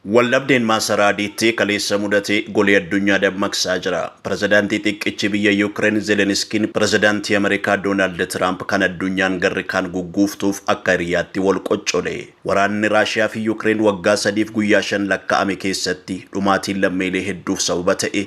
Wallabdeen Maasaraadiitti kaleessa mudatee golee addunyaa dammaqsaa jira. Pirezidaantii xiqqichi biyya Yuukireen Zelenskiin pirezidaantii Ameerikaa Doonaald Tiraamp kan addunyaan garri kaan gugguuftuuf akka hiriyaatti wal qoccole. Waraanni Raashiyaa fi Yuukireen waggaa 3 guyyaa 5 lakkaa'ame keessatti dhumaatiin lammiilee hedduuf sababa ta'e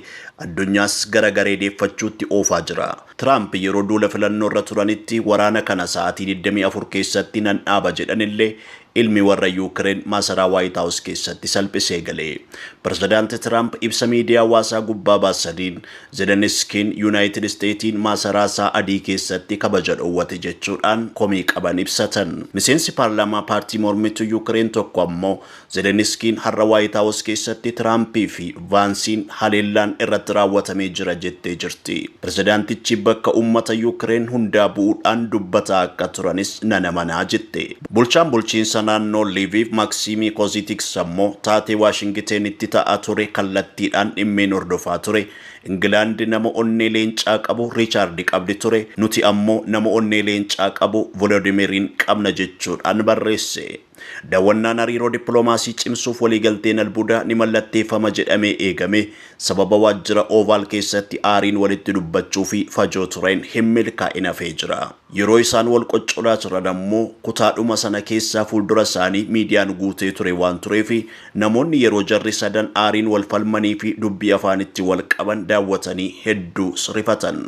addunyaas gara deeffachuutti oofaa jira. Tiraamp yeroo duula filannoo irra turanitti waraana kana sa'aatii 24 keessatti nan dhaaba jedhanillee ilmi warra Yuukireen maasaraa White House keessatti salphisee galee. Pirezidaantii Tiraamp ibsa miidiyaa hawaasaa gubbaa baasaniin Zelenskiin Yuunaayitid Isteetiin maasaraa isaa adii keessatti kabaja dhoowwate jechuudhaan komii qaban ibsatan. Miseensi paarlaamaa paartii mormituu Yuukireen tokko ammoo Zelenskiin har'a White House keessatti Tiraampii fi Vaansiin haleellaan irratti raawwatamee jira jettee jirti. Pirezidaantichi bakka uummata Yuukireen hundaa bu'uudhaan dubbataa akka turanis nan amanaa jette. Bulchaan bulchiinsa naannoo Lviv Maksimi Kozitiks ammoo taatee Waashingitenitti ta'aa ture kallattiidhaan dhimmeen hordofaa ture. Ingilaand nama onnee leencaa qabu Riichaard qabdi ture, nuti ammoo nama onnee leencaa qabu Volodimirin qabna jechuudhaan barreesse. Daawwannaan hariiroo dippiloomaasii cimsuuf waliigalteen albuudaa ni mallatteeffama jedhamee eegame sababa waajjira Oval keessatti aariin walitti dubbachuu fi fajoo tureen hin milkaa'in hafee jira. Yeroo isaan wal qoccolaa turan ammoo kutaadhuma sana keessaa fuuldura isaanii miidiyaan guutee ture waan tureef namoonni yeroo jarri sadan aariin wal falmanii fi dubbii afaanitti wal qaban daawwatanii hedduu rifatan.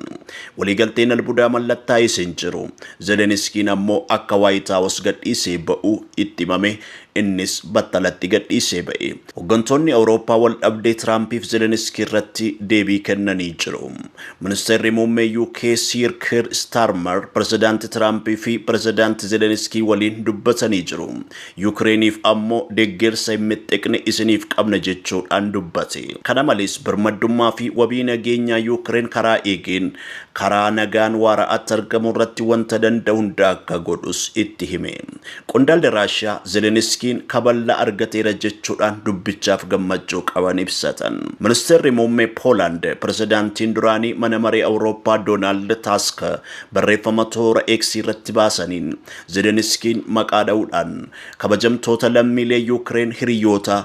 Waliigalteen albuudaa mallattaa'ee hin jiru. Zelenskiin ammoo akka White House gadhiisee ba'u itti himame innis battalatti gadhiisee ba'e. Hooggantoonni Awurooppaa wal dhabdee Tiraampiif Zelenskii irratti deebii kennanii jiru. Ministeerri muummee UK Sir Keir Starmer pirezidaantii Tiraampii fi pirezidaantii Zelenskii waliin dubbatanii jiru. Yuukireeniif ammoo deeggarsa hin mixxiqne isiniif qabna jechuudhaan dubbate. Kana malees birmaddummaa fi wabii nageenyaa Yuukireen karaa eegeen karaa nagaan waara'atti argamu irratti wanta danda'u hunda akka godhus itti hime. Qondaalli Raashiyaa Zelenskiin kaballa argateera jechuudhaan dubbichaaf gammachuu qaban ibsatan. Ministeerri muummee Poolaand pirezidaantiin duraanii mana maree Awurooppaa Doonaald Tusk barreeffama toora X irratti baasaniin Zelenskiin maqaa dha'uudhaan kabajamtoota lammiilee Yuukireen hiriyoota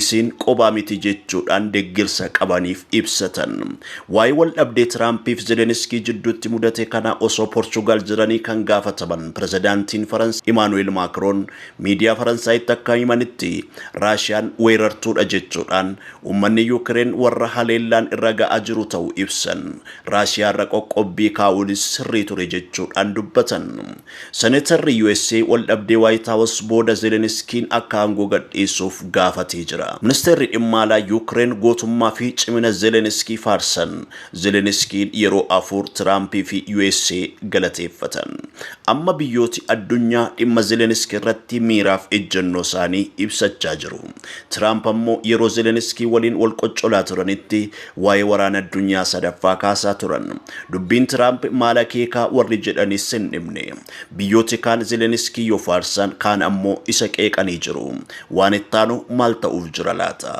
isin qobaa miti jechuudhaan deeggarsa qabaniif ibsatan. Waa'ee wal dhabdee Tiraampiif Zelenskii jidduutti mudate kana osoo Poorchugaal jiranii kan gaafataman pirezidaantiin Faransaay Emmanuel Macron miidiyaa Faransaaytti akka himanitti Raashiyaan weerartuudha jechuudhaan uummanni Yuukireen warra haleellaan irra ga'aa jiru ta'uu ibsan. Raashiyaa irra qoqqobbii kaa'uunis sirrii ture jechuudhaan dubbatan. Seneetarri USA wal dhabdee White House booda Zelenskiin akka aangoo gadhiisuuf gaafatee jira. Ministeerri dhimma alaa Yuukireen gootummaa fi cimina Zelenskii faarsan. Zelenskiin yeroo afur Tiraampii fi USA galateeffatan. Amma biyyooti addunyaa dhimma Zelenskii irratti miiraaf ejjennoo isaanii ibsachaa jiru. Tiraamp ammoo yeroo Zelenskii waliin wal qoccolaa turanitti waa'ee waraana addunyaa sadaffaa kaasaa turan. Dubbiin Tiraamp maal akeekaa warri jedhanis hin dhimne. Biyyooti kaan Zelenskii yoo faarsan kaan ammoo isa qeeqanii jiru. Waan ittaanu maal ta'uuf jira laata?